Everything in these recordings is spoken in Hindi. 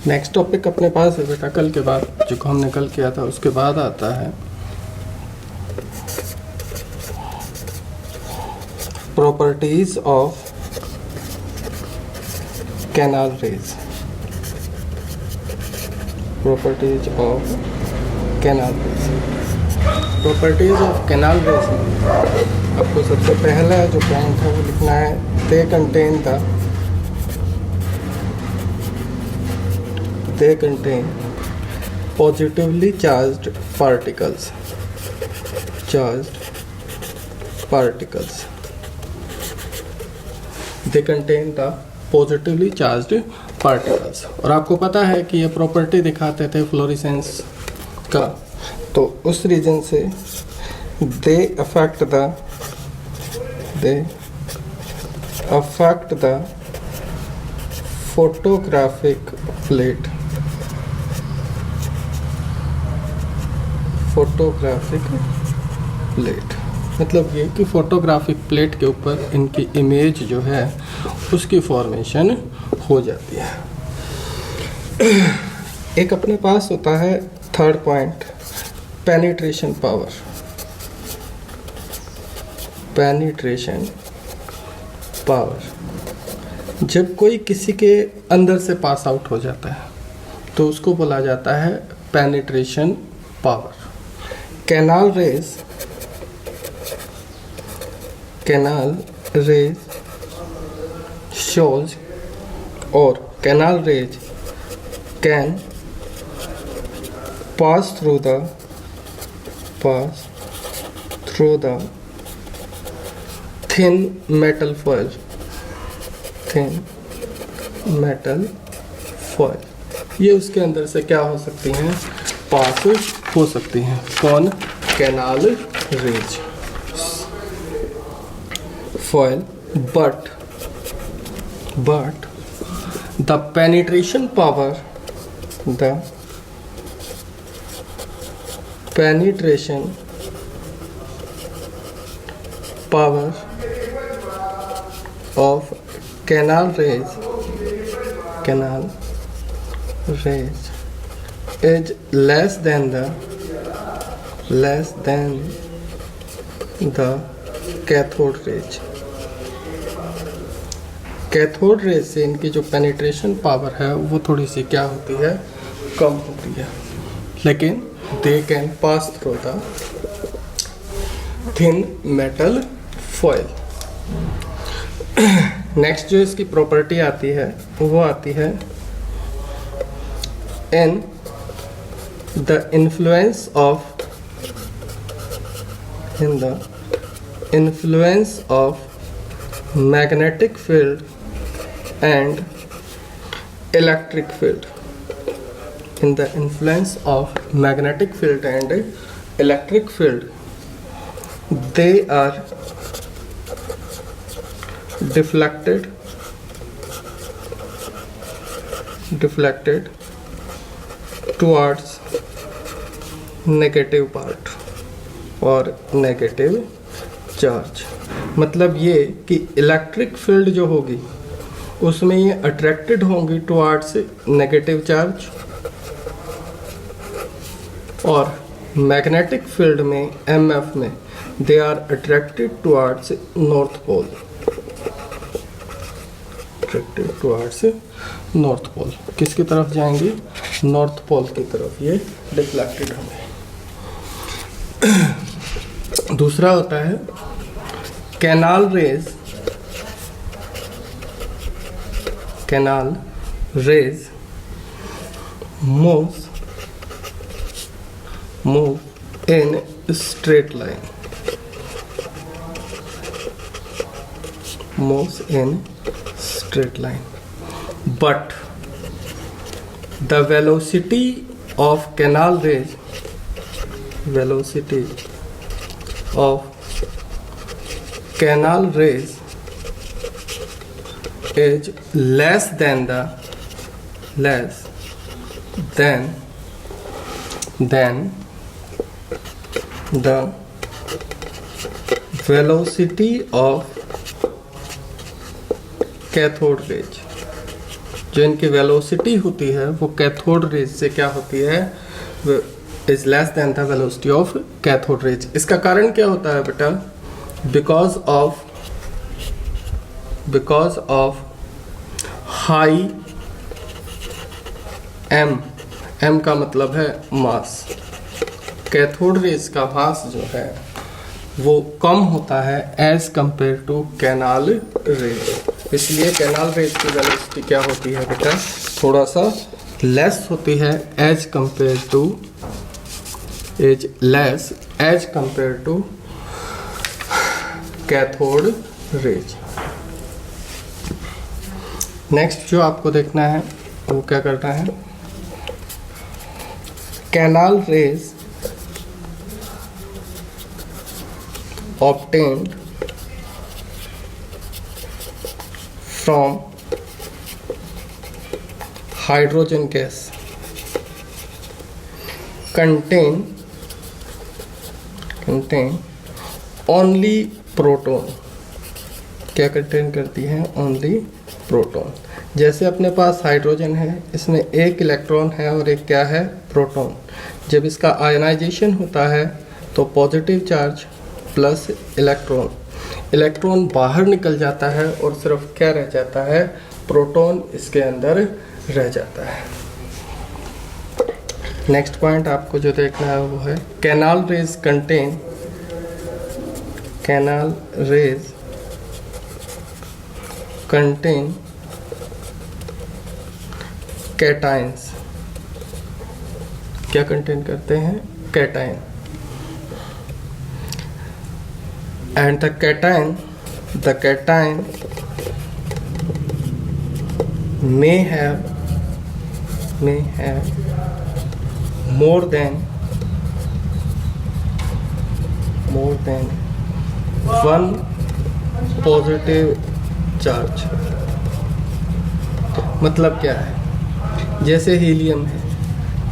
नेक्स्ट टॉपिक अपने पास है बेटा कल के बाद, जो हमने कल किया था उसके बाद आता है properties of canal raise. Properties of canal raise. Properties of canal raise में आपको सबसे पहला जो पॉइंट है वो लिखना है they contain positively charged particles. They contain the positively charged particles. और आपको पता है कि ये प्रॉपर्टी दिखाते थे फ्लोरेसेंस का, तो उस रीजन से they affect the photographic plate. मतलब ये कि फोटोग्राफिक प्लेट के ऊपर इनकी इमेज जो है उसकी फॉर्मेशन हो जाती है। एक अपने पास होता है थर्ड पॉइंट, पेनिट्रेशन पावर। जब कोई किसी के अंदर से पास आउट हो जाता है तो उसको बोला जाता है penetration power. Canal raise shows or canal rays can pass through the thin metal foil. ये उसके अंदर से क्या हो सकती हैं, पास हो सकती हैं। कौन? Canal raise foil, but the penetration power of canal rays is less than the cathode rays. Cathode rays से इनकी जो पेनिट्रेशन पावर है वो थोड़ी सी क्या होती है, कम होती है, लेकिन they can pass through the thin metal foil. Next जो इसकी प्रॉपर्टी आती है वो आती है in the influence of magnetic field and electric field. In the influence of magnetic field and electric field, they are deflected towards negative part और negative चार्ज। मतलब ये कि इलेक्ट्रिक फील्ड जो होगी उसमें ये अट्रैक्टेड होंगी टुवर्ड्स नेगेटिव चार्ज, और मैग्नेटिक फील्ड में एमएफ में they are attracted towards north pole. किसकी तरफ जाएंगे? नॉर्थ पोल की तरफ ये डिफ्लेक्टेड होंगे। दूसरा होता है canal raise move in straight line. But the velocity of canal rays is less than the velocity of cathode rays. जो इनकी वेलोसिटी होती है वो कैथोड रेज से क्या होती है, is less than the velocity of cathode raise. इसका कारण क्या होता है बेटा, बिकॉज ऑफ हाई एम का मतलब है मास। कैथोड रेज का मास जो है वो कम होता है as compare to canal rays, इसलिए कैनाल रेज की वेलोसिटी क्या होती है बेटा, थोड़ा सा लेस होती है as compare to cathode rays. Next जो आपको देखना है वो क्या करना है, canal rays obtained from hydrogen gas contain only proton। क्या कंटेन करती है, ओनली प्रोटॉन। जैसे अपने पास हाइड्रोजन है, इसमें एक इलेक्ट्रॉन है और एक क्या है, प्रोटॉन। जब इसका आयनाइजेशन होता है तो पॉजिटिव चार्ज प्लस इलेक्ट्रॉन बाहर निकल जाता है और सिर्फ क्या रह जाता है, प्रोटॉन इसके अंदर रह जाता है। नेक्स्ट पॉइंट आपको जो देखना है वो है कैनाल रेज कंटेन कैटाइंस। क्या कंटेन करते हैं, cation. And the cation may have more than one positive charge। मतलब क्या है, जैसे हीलियम है,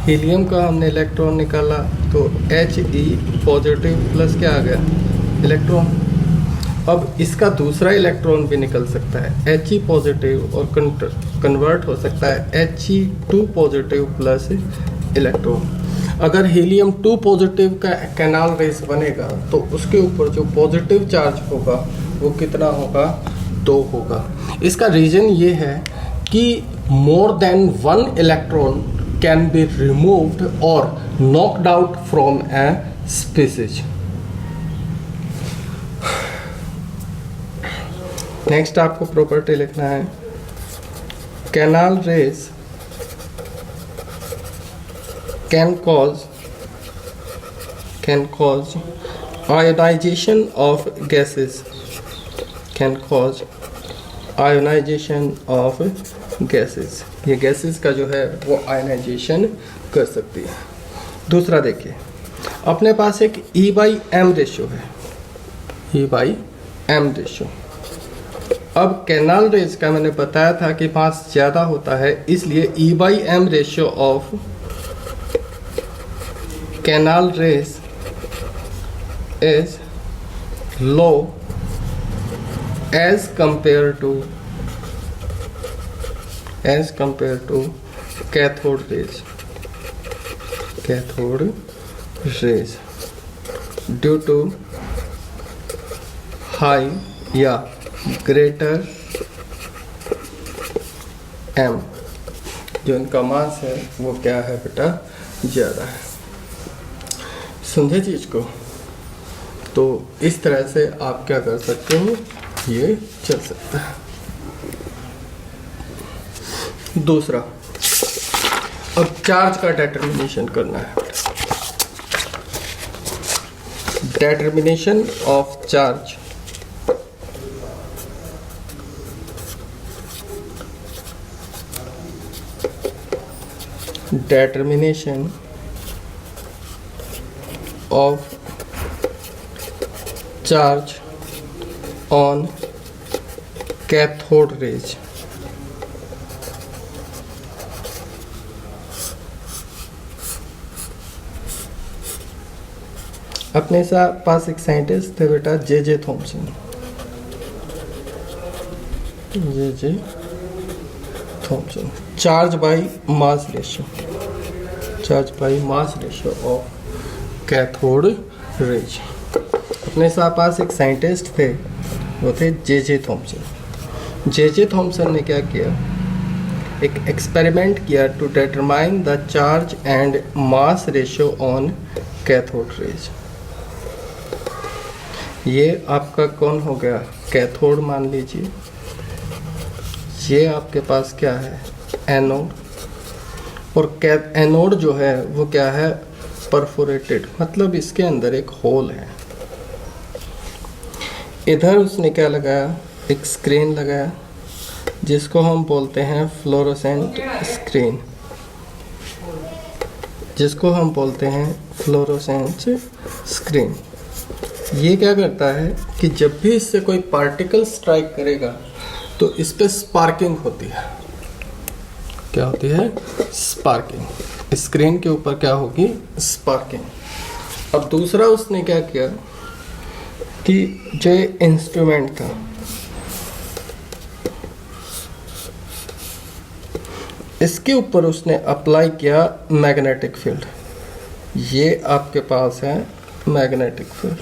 हीलियम का हमने इलेक्ट्रॉन निकाला तो He पॉजिटिव प्लस क्या आ गया, इलेक्ट्रॉन। अब इसका दूसरा इलेक्ट्रॉन भी निकल सकता है He पॉजिटिव और कन्वर्ट हो सकता है He2 पॉजिटिव प्लस इलेक्ट्रॉन। अगर हीलियम 2 पॉजिटिव का कैनाल रेस बनेगा तो उसके ऊपर जो पॉजिटिव चार्ज होगा वो कितना होगा, 2 होगा। इसका रीजन ये है कि more than 1 electron can be removed और knocked out from a species. Next आपको प्रॉपर्टी लिखना है, canal rays can cause ionization of gases, ये गैसेस का जो है वो आयोनाइजेशन कर सकती है। दूसरा देखिए, अपने पास एक E/M रेशियो है, E/M रेशियो। अब कैनाल रेज का मैंने बताया था कि मास ज़्यादा होता है, इसलिए E/M ratio of canal rays is low as compare to cathode rays due to high या ग्रेटर M, जो इनका मास है वो क्या है बेटा, ज़्यादा है। समझे चीज को? तो इस तरह से आप क्या कर सकते हो, ये चल सकता है। दूसरा, अब चार्ज का डिटर्मिनेशन करना है। Determination of charge. Determination of charge on cathode rays। अपने पास एक साइंटिस्ट थे बेटा, J Thomson. Thomson, charge by mass ratio of cathode rays. अपने पास एक साइंटिस्ट थे, वो थे जे थॉम्सन ने क्या किया, एक एक्सपेरिमेंट किया to determine the charge and mass ratio on cathode rays. ये आपका कौन हो गया, कैथोड मान लीजिए। ये आपके पास क्या है, एनोड। और एनोड जो है वो क्या है, परफोरेटेड, मतलब इसके अंदर एक होल है। इधर उसने क्या लगाया, एक स्क्रीन लगाया जिसको हम बोलते हैं फ्लोरोसेंट स्क्रीन। ये क्या करता है कि जब भी इससे कोई पार्टिकल स्ट्राइक करेगा तो इस पे स्पार्किंग होती है। क्या होती है, स्पार्किंग। स्क्रीन के ऊपर क्या होगी, स्पार्किंग। अब दूसरा उसने क्या किया कि जो इंस्ट्रूमेंट था, इसके ऊपर उसने अप्लाई किया मैग्नेटिक फील्ड। ये आपके पास है मैग्नेटिक फील्ड,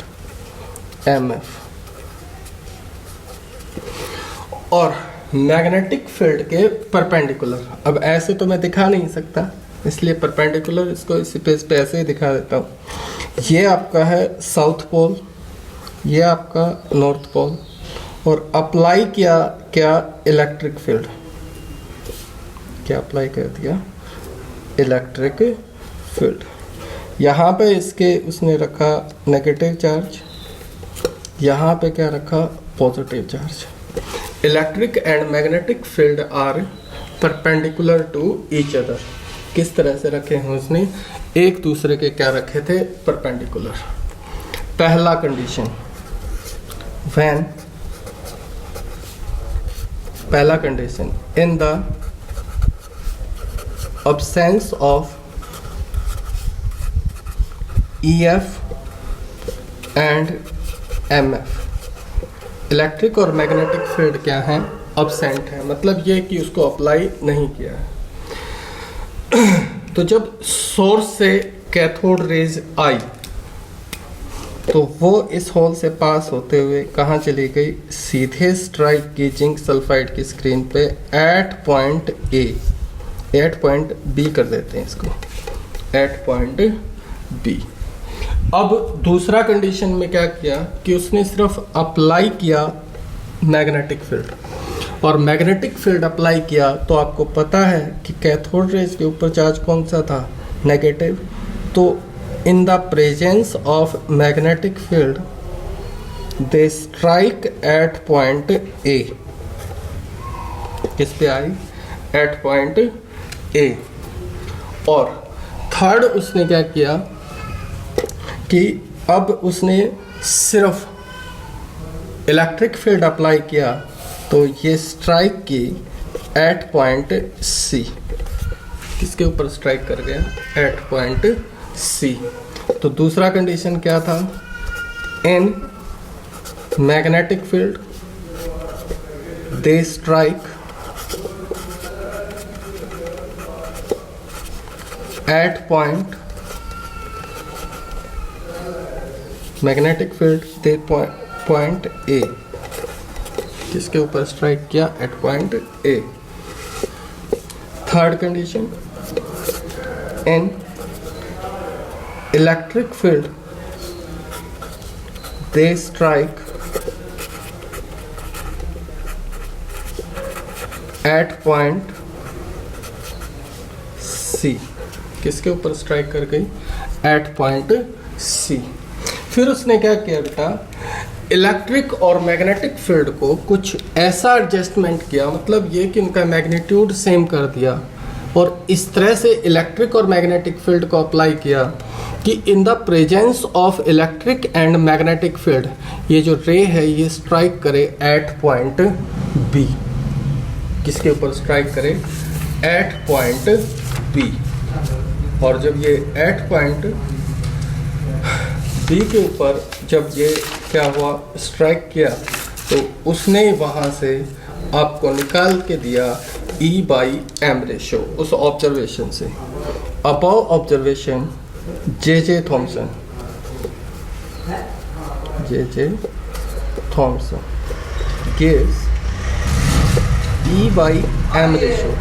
एमएफ। और मैग्नेटिक फील्ड के परपेंडिकुलर, अब ऐसे तो मैं दिखा नहीं सकता, इसलिए परपेंडिकुलर इसको इसी पेज पे ऐसे ही दिखा देता हूँ। ये आपका है साउथ पोल, ये आपका नॉर्थ पोल, और अप्लाई किया क्या, इलेक्ट्रिक फील्ड। क्या अप्लाई कर दिया, इलेक्ट्रिक फील्ड। यहाँ पे इसके उसने रखा नेगेटिव चार्ज, यहाँ पे क्या रखा, positive charge. Electric and magnetic field are perpendicular to each other. किस तरह से रखे हैं उसने, एक दूसरे के क्या रखे थे, परपेंडिकुलर। पहला कंडीशन, व्हेन, पहला condition, in the absence of EF and MF। Electric और मैग्नेटिक फील्ड क्या है, absent है, मतलब ये कि उसको अप्लाई नहीं किया है। तो जब सोर्स से कैथोड रेज आई तो वो इस होल से पास होते हुए कहाँ चली गई, सीधे स्ट्राइक की जिंक सल्फाइड की स्क्रीन पे at point A, at point B कर देते हैं इसको, एट पॉइंट बी। अब दूसरा कंडीशन में क्या किया कि उसने सिर्फ अप्लाई किया मैग्नेटिक फील्ड, और मैग्नेटिक फील्ड अप्लाई किया तो आपको पता है कि कैथोड रेज के ऊपर चार्ज कौन सा था, नेगेटिव। तो in the presence of magnetic field they strike at point A. किस पे आई, एट पॉइंट ए। और थर्ड उसने क्या किया कि अब उसने सिर्फ इलेक्ट्रिक फील्ड अप्लाई किया तो ये स्ट्राइक की एट पॉइंट सी। किसके ऊपर स्ट्राइक कर गया, एट पॉइंट सी। तो दूसरा कंडीशन क्या था, in magnetic field they strike at point, magnetic field they point A. किसके ऊपर स्ट्राइक किया, at point A. Third condition, in electric field they strike at point C. किसके ऊपर स्ट्राइक कर गई, एट पॉइंट सी। फिर उसने क्या किया बेटा, इलेक्ट्रिक और मैग्नेटिक फील्ड को कुछ ऐसा एडजस्टमेंट किया, मतलब ये कि उनका मैग्नीट्यूड सेम कर दिया, और इस तरह से इलेक्ट्रिक और मैग्नेटिक फील्ड को अप्लाई किया कि इन the presence of electric and magnetic field ये जो रे है ये स्ट्राइक करे एट पॉइंट बी। किसके ऊपर स्ट्राइक करे, एट पॉइंट बी। और जब ये एट पॉइंट बी के ऊपर जब ये क्या हुआ, स्ट्राइक किया, तो उसने वहाँ से आपको निकाल के दिया E/m रेशो उस ऑब्जर्वेशन से। Above observation J.J. Thomson gives E/m ratio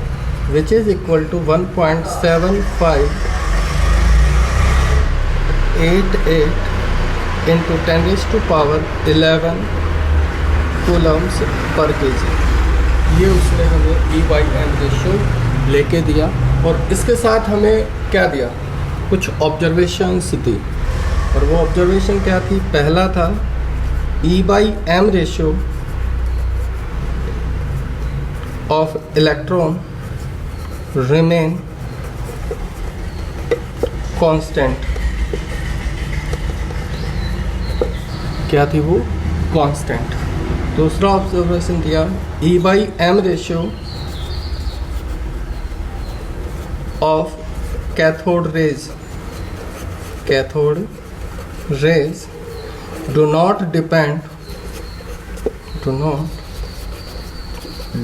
which is equal to 1.7588 into 10 raised to power 11 coulombs per kg। ये उसने हमें E/m रेशो लेके दिया और इसके साथ हमें क्या दिया, कुछ ऑब्जर्वेशंस दी। और वो ऑब्जर्वेशन क्या थी, पहला था E/m ratio of electron remain constant. क्या थी वो, कांस्टेंट। दूसरा ऑब्जर्वेशन दिया E/m ratio of cathode raise do not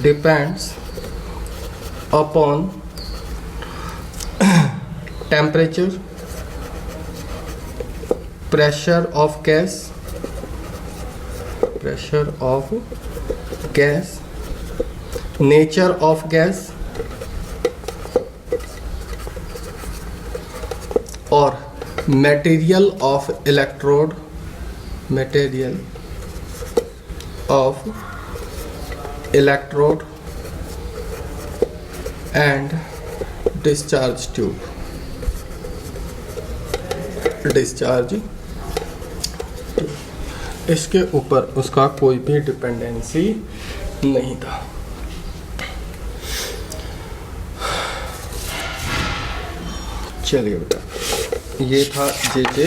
depends upon temperature, pressure of gas, nature of gas और material of electrode and discharge tube। इसके ऊपर उसका कोई भी डिपेंडेंसी नहीं था। चलिए बेटा, ये था J.J।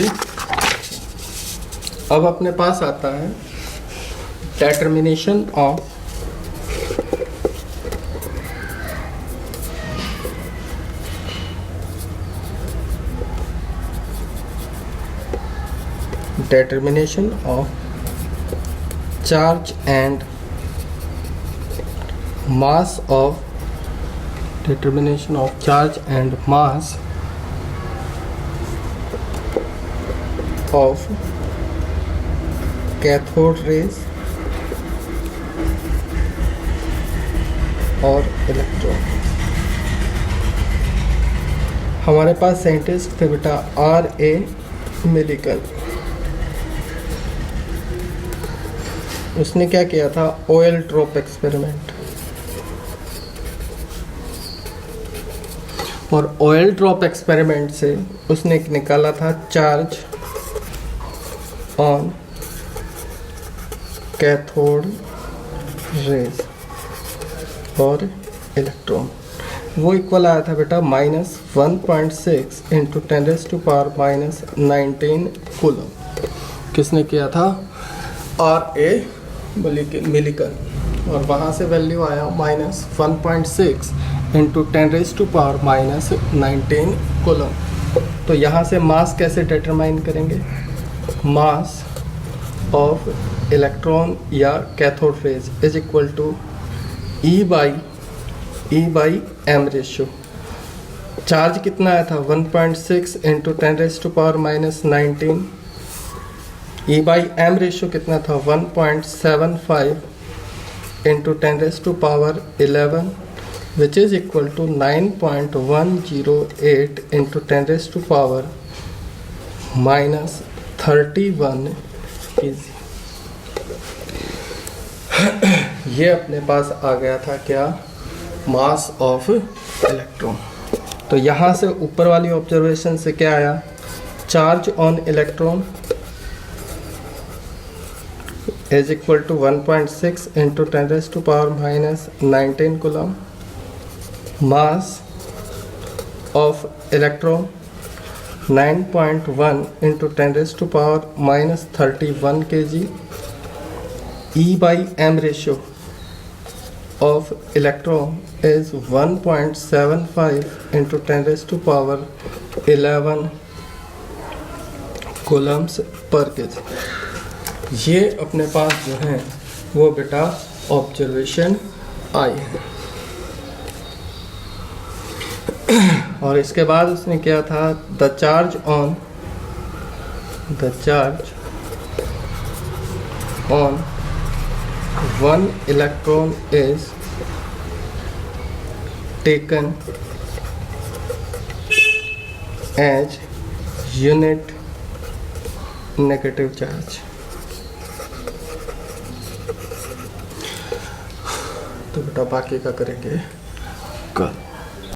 अब अपने पास आता है determination of charge and mass of of cathode rays और इलेक्ट्रॉन। हमारे पास साइंटिस्ट थे बेटा R.A. मिलिकन। उसने क्या किया था, ऑयल ड्रॉप एक्सपेरिमेंट। और ऑयल ड्रॉप एक्सपेरिमेंट से उसने निकाला था चार्ज ऑन कैथोड रेज और इलेक्ट्रॉन। वो इक्वल आया था बेटा -1.6 इंटू 10⁻⁻19 कूलम। किसने किया था, R.A. मिलिकन। और वहाँ से वैल्यू आया -1.6 इंटू 10⁻⁻19 कूलम। तो यहाँ से मास कैसे डिटरमाइन करेंगे, मास ऑफ इलेक्ट्रॉन या cathode rays is equal to E/m ratio. Charge कितना आया था, 1.6 इंटू 10⁻⁻19। E/m रेशियो कितना था, 1.75 into 10⁻11 which is equal to 9.108 into 10⁻31 kg। ये अपने पास आ गया था क्या, मास ऑफ इलेक्ट्रॉन। तो यहाँ से ऊपर वाली ऑब्जर्वेशन से क्या आया, charge on electron is equal to 1.6 into 10⁻⁻19 coulomb. Mass of electron 9.1 into 10⁻31 kg। E/m ratio of electron is 1.75 into 10⁻11 coulombs per kg। ये अपने पास जो है वो बेटा ऑब्जर्वेशन आई है। और इसके बाद उसने किया था the charge on 1 electron is taken as unit negative charge. तो बेटा बाकी का करेंगे कल।